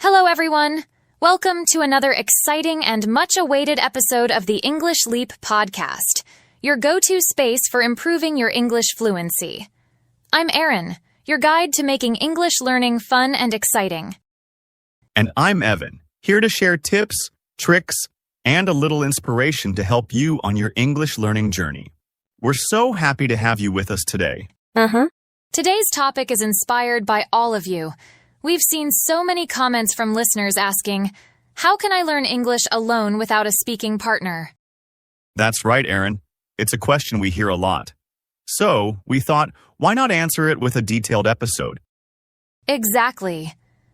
Hello, everyone. Welcome to another exciting and much-awaited episode of the English Leap podcast, your go-to space for improving your English fluency. I'm Erin, your guide to making English learning fun and exciting. And I'm Evan, here to share tips, tricks, and a little inspiration to help you on your English learning journey. We're so happy to have you with us today. Today's topic is inspired by all of you. We've seen so many comments from listeners asking, how can I learn English alone without a speaking partner? That's right, Erin. It's a question we hear a lot. So, we thought, why not answer it with a detailed episode? Exactly.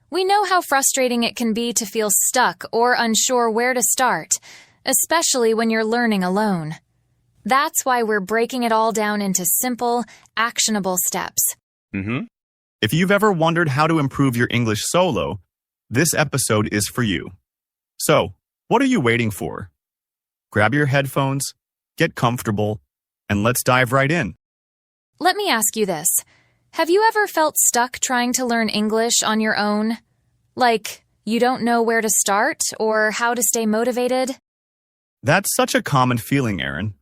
We know how frustrating it can be to feel stuck or unsure where to start, especially when you're learning alone. That's why we're breaking it all down into simple, actionable steps. If you've ever wondered how to improve your English solo, this episode is for you. So, what are you waiting for? Grab your headphones, get comfortable, and let's dive right in. Let me ask you this. Have you ever felt stuck trying to learn English on your own? Like, you don't know where to start or how to stay motivated? That's such a common feeling, Erin.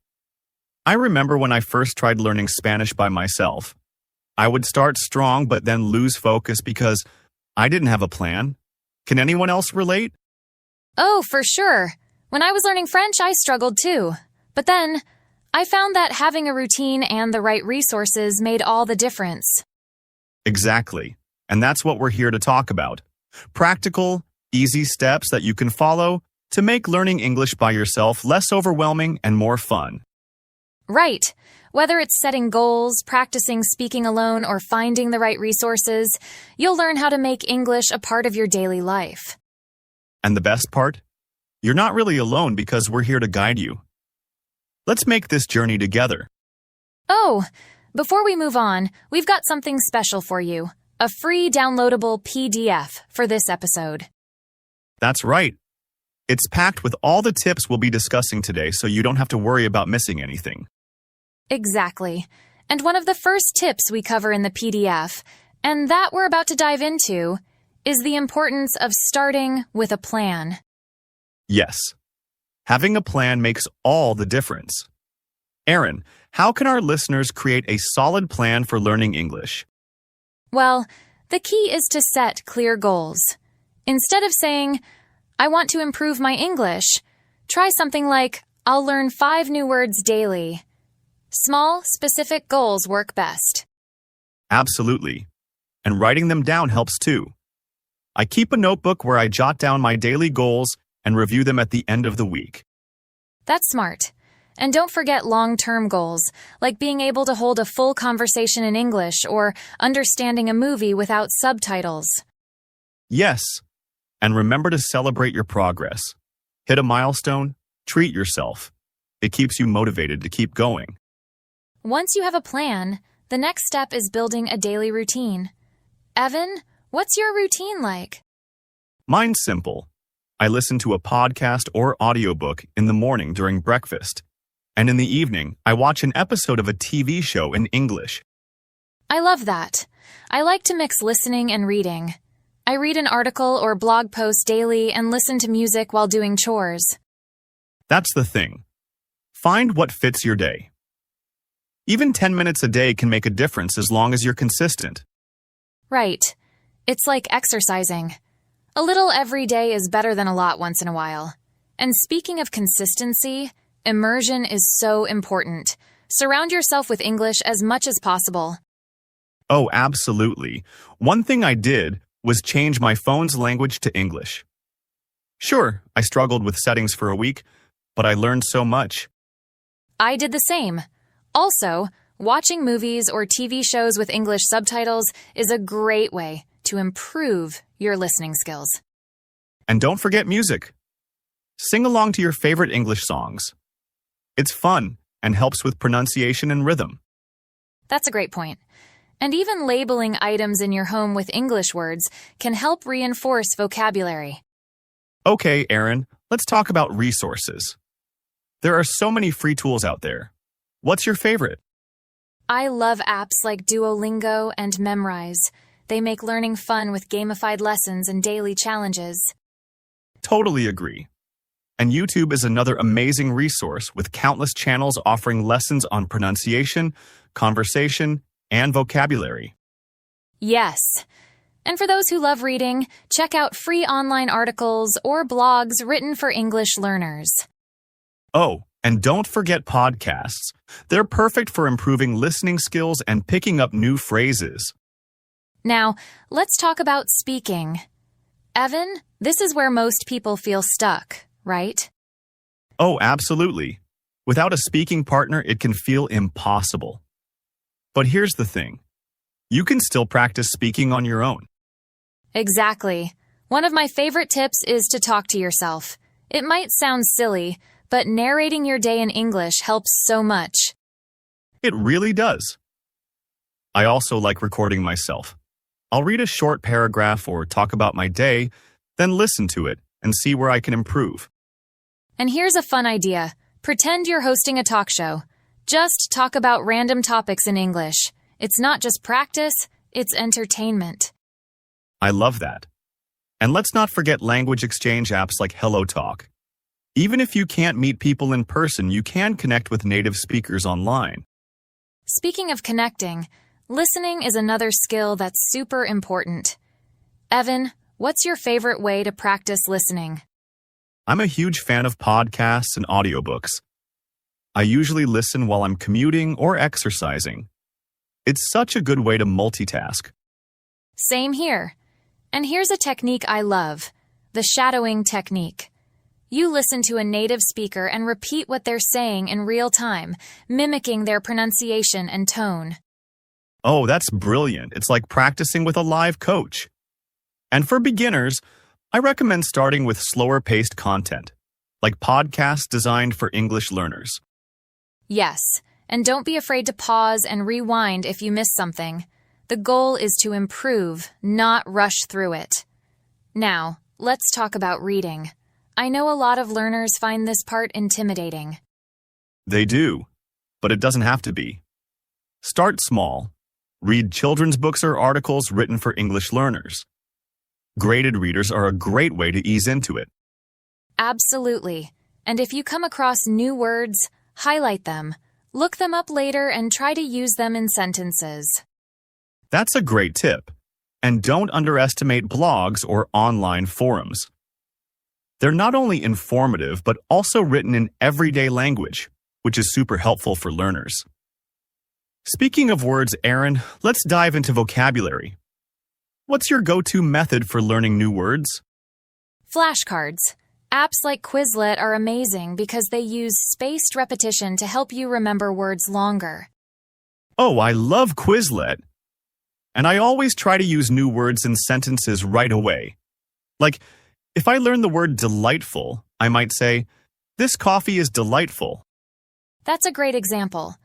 I remember when I first tried learning Spanish by myself. I would start strong but then lose focus because I didn't have a plan. Can anyone else relate? Oh, for sure. When I was learning French, I struggled too. But then, I found that having a routine and the right resources made all the difference. Exactly. And that's what we're here to talk about. Practical, easy steps that you can follow to make learning English by yourself less overwhelming and more fun. Right. Whether it's setting goals, practicing speaking alone, or finding the right resources, you'll learn how to make English a part of your daily life. And the best part? You're not really alone because we're here to guide you. Let's make this journey together. Oh, before we move on, we've got something special for you. A free downloadable PDF for this episode. That's right. It's packed with all the tips we'll be discussing today, so you don't have to worry about missing anything. Exactly. And one of the first tips we cover in the PDF, and that we're about to dive into, is the importance of starting with a plan. Yes. Having a plan makes all the difference. Erin, how can our listeners create a solid plan for learning English? Well, the key is to set clear goals. Instead of saying, I want to improve my English, try something like, I'll learn 5 new words daily. Small, specific goals work best. Absolutely. And writing them down helps too. I keep a notebook where I jot down my daily goals and review them at the end of the week. That's smart. And don't forget long-term goals, like being able to hold a full conversation in English or understanding a movie without subtitles. Yes. And remember to celebrate your progress. Hit a milestone, treat yourself. It keeps you motivated to keep going. Once you have a plan, the next step is building a daily routine. Evan, what's your routine like? Mine's simple. I listen to a podcast or audiobook in the morning during breakfast. And in the evening, I watch an episode of a TV show in English. I love that. I like to mix listening and reading. I read an article or blog post daily and listen to music while doing chores. That's the thing. Find what fits your day. Even 10 minutes a day can make a difference as long as you're consistent. Right. It's like exercising. A little every day is better than a lot once in a while. And speaking of consistency, immersion is so important. Surround yourself with English as much as possible. Oh, absolutely. One thing I did was change my phone's language to English. Sure, I struggled with settings for a week, but I learned so much. I did the same. Also, watching movies or TV shows with English subtitles is a great way to improve your listening skills. And don't forget music. Sing along to your favorite English songs. It's fun and helps with pronunciation and rhythm. That's a great point. And even labeling items in your home with English words can help reinforce vocabulary. Okay, Erin, let's talk about resources. There are so many free tools out there. What's your favorite? I love apps like Duolingo and Memrise. They make learning fun with gamified lessons and daily challenges. Totally agree. And YouTube is another amazing resource with countless channels offering lessons on pronunciation, conversation, and vocabulary. Yes. And for those who love reading, check out free online articles or blogs written for English learners. Oh, and don't forget podcasts. They're perfect for improving listening skills and picking up new phrases. Now, let's talk about speaking. Evan, this is where most people feel stuck, right? Oh, absolutely. Without a speaking partner, it can feel impossible. But here's the thing. You can still practice speaking on your own. Exactly. One of my favorite tips is to talk to yourself. It might sound silly, but narrating your day in English helps so much. It really does. I also like recording myself. I'll read a short paragraph or talk about my day, then listen to it and see where I can improve. And here's a fun idea. Pretend you're hosting a talk show. Just talk about random topics in English. It's not just practice, it's entertainment. I love that. And let's not forget language exchange apps like HelloTalk. Even if you can't meet people in person, you can connect with native speakers online. Speaking of connecting, listening is another skill that's super important. Evan, what's your favorite way to practice listening? I'm a huge fan of podcasts and audiobooks. I usually listen while I'm commuting or exercising. It's such a good way to multitask. Same here. And here's a technique I love, the shadowing technique. You listen to a native speaker and repeat what they're saying in real time, mimicking their pronunciation and tone. Oh, that's brilliant. It's like practicing with a live coach. And for beginners, I recommend starting with slower-paced content, like podcasts designed for English learners. Yes, and don't be afraid to pause and rewind if you miss something. The goal is to improve, not rush through it. Now, let's talk about reading. I know a lot of learners find this part intimidating. They do, but it doesn't have to be. Start small. Read children's books or articles written for English learners. Graded readers are a great way to ease into it. Absolutely. And if you come across new words, highlight them. Look them up later and try to use them in sentences. That's a great tip. And don't underestimate blogs or online forums. They're not only informative, but also written in everyday language, which is super helpful for learners. Speaking of words, Erin, let's dive into vocabulary. What's your go-to method for learning new words? Flashcards. Apps like Quizlet are amazing because they use spaced repetition to help you remember words longer. Oh, I love Quizlet. And I always try to use new words in sentences right away. Like, if I learn the word delightful, I might say, "This coffee is delightful." That's a great example.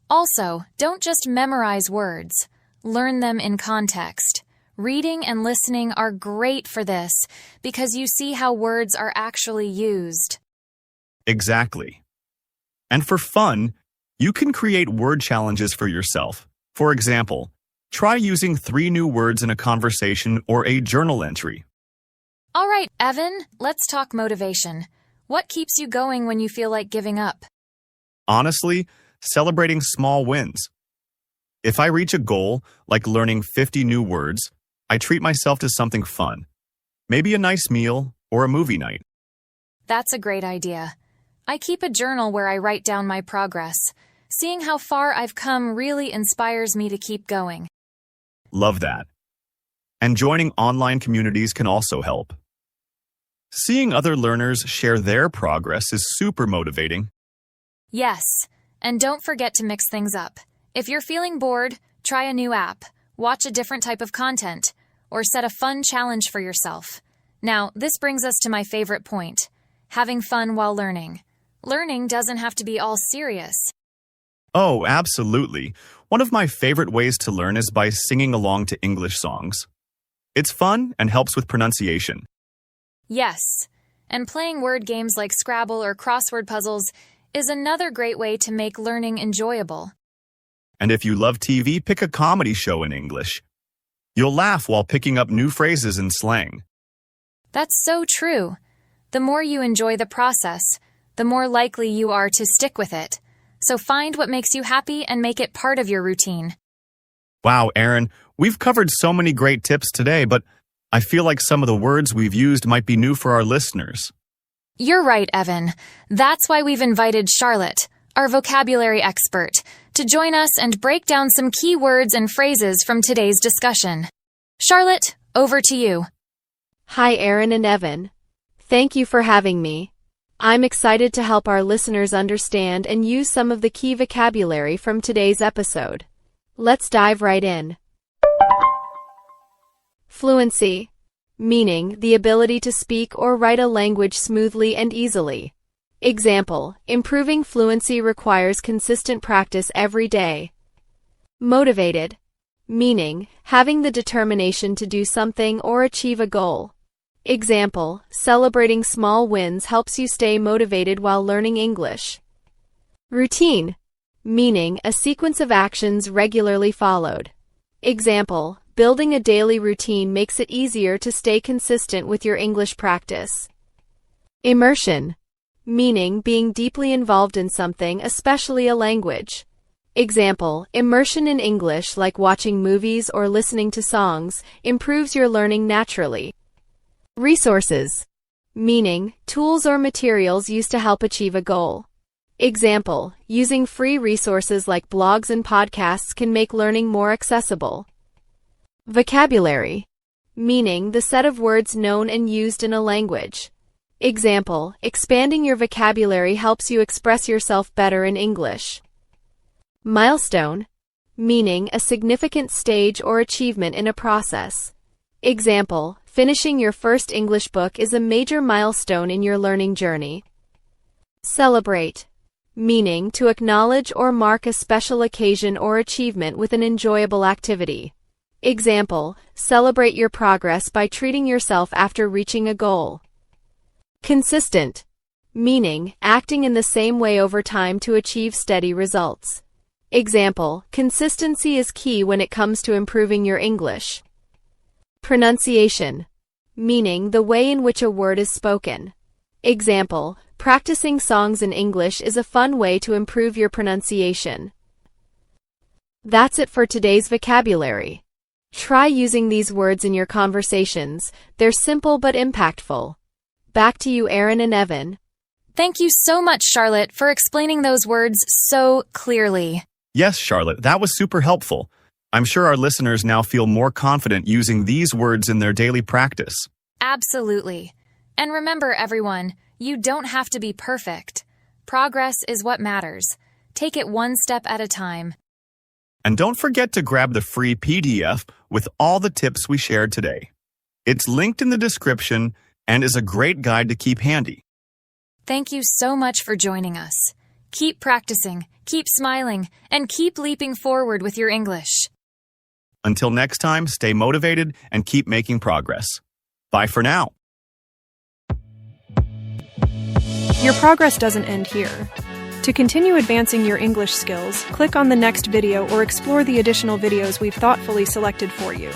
Also, don't just memorize words. Learn them in context. Reading and listening are great for this because you see how words are actually used. Exactly. And for fun, you can create word challenges for yourself. For example, try using 3 new words in a conversation or a journal entry. All right, Evan, let's talk motivation. What keeps you going when you feel like giving up? Honestly, celebrating small wins. If I reach a goal, like learning 50 new words, I treat myself to something fun. Maybe a nice meal or a movie night. That's a great idea. I keep a journal where I write down my progress. Seeing how far I've come really inspires me to keep going. Love that. And joining online communities can also help. Seeing other learners share their progress is super motivating. Yes, and don't forget to mix things up. If you're feeling bored, try a new app, watch a different type of content, or set a fun challenge for yourself. Now, this brings us to my favorite point, having fun while learning. Learning doesn't have to be all serious. Oh, absolutely. One of my favorite ways to learn is by singing along to English songs. It's fun and helps with pronunciation. Yes, and playing word games like Scrabble or crossword puzzles is another great way to make learning enjoyable. And if you love TV, pick a comedy show in English. You'll laugh while picking up new phrases and slang. That's so true. The more you enjoy the process, the more likely you are to stick with it. So find what makes you happy and make it part of your routine. Wow, Erin, we've covered so many great tips today, but I feel like some of the words we've used might be new for our listeners. You're right, Evan. That's why we've invited Charlotte, our vocabulary expert, to join us and break down some key words and phrases from today's discussion. Charlotte, over to you. Hi, Erin and Evan. Thank you for having me. I'm excited to help our listeners understand and use some of the key vocabulary from today's episode. Let's dive right in. Fluency, meaning the ability to speak or write a language smoothly and easily. Example, improving fluency requires consistent practice every day. Motivated, meaning having the determination to do something or achieve a goal. Example, celebrating small wins helps you stay motivated while learning English. Routine, meaning a sequence of actions regularly followed. Example, building a daily routine makes it easier to stay consistent with your English practice. Immersion, meaning being deeply involved in something, especially a language. Example, immersion in English, like watching movies or listening to songs, improves your learning naturally. Resources, meaning tools or materials used to help achieve a goal. Example, using free resources like blogs and podcasts can make learning more accessible. Vocabulary, meaning the set of words known and used in a language. Example, expanding your vocabulary helps you express yourself better in English. Milestone, meaning a significant stage or achievement in a process. Example, finishing your first English book is a major milestone in your learning journey. Celebrate, meaning to acknowledge or mark a special occasion or achievement with an enjoyable activity. Example, celebrate your progress by treating yourself after reaching a goal. Consistent, meaning acting in the same way over time to achieve steady results. Example, consistency is key when it comes to improving your English. Pronunciation, meaning the way in which a word is spoken. Example, practicing songs in English is a fun way to improve your pronunciation. That's it for today's vocabulary. Try using these words in your conversations. They're simple but impactful. Back to you, Erin and Evan. Thank you so much, Charlotte, for explaining those words so clearly. Yes, Charlotte, that was super helpful. I'm sure our listeners now feel more confident using these words in their daily practice. Absolutely. And remember, everyone, you don't have to be perfect. Progress is what matters. Take it one step at a time. And don't forget to grab the free PDF with all the tips we shared today. It's linked in the description and is a great guide to keep handy. Thank you so much for joining us. Keep practicing, keep smiling, and keep leaping forward with your English. Until next time, stay motivated and keep making progress. Bye for now. Your progress doesn't end here. To continue advancing your English skills, click on the next video or explore the additional videos we've thoughtfully selected for you.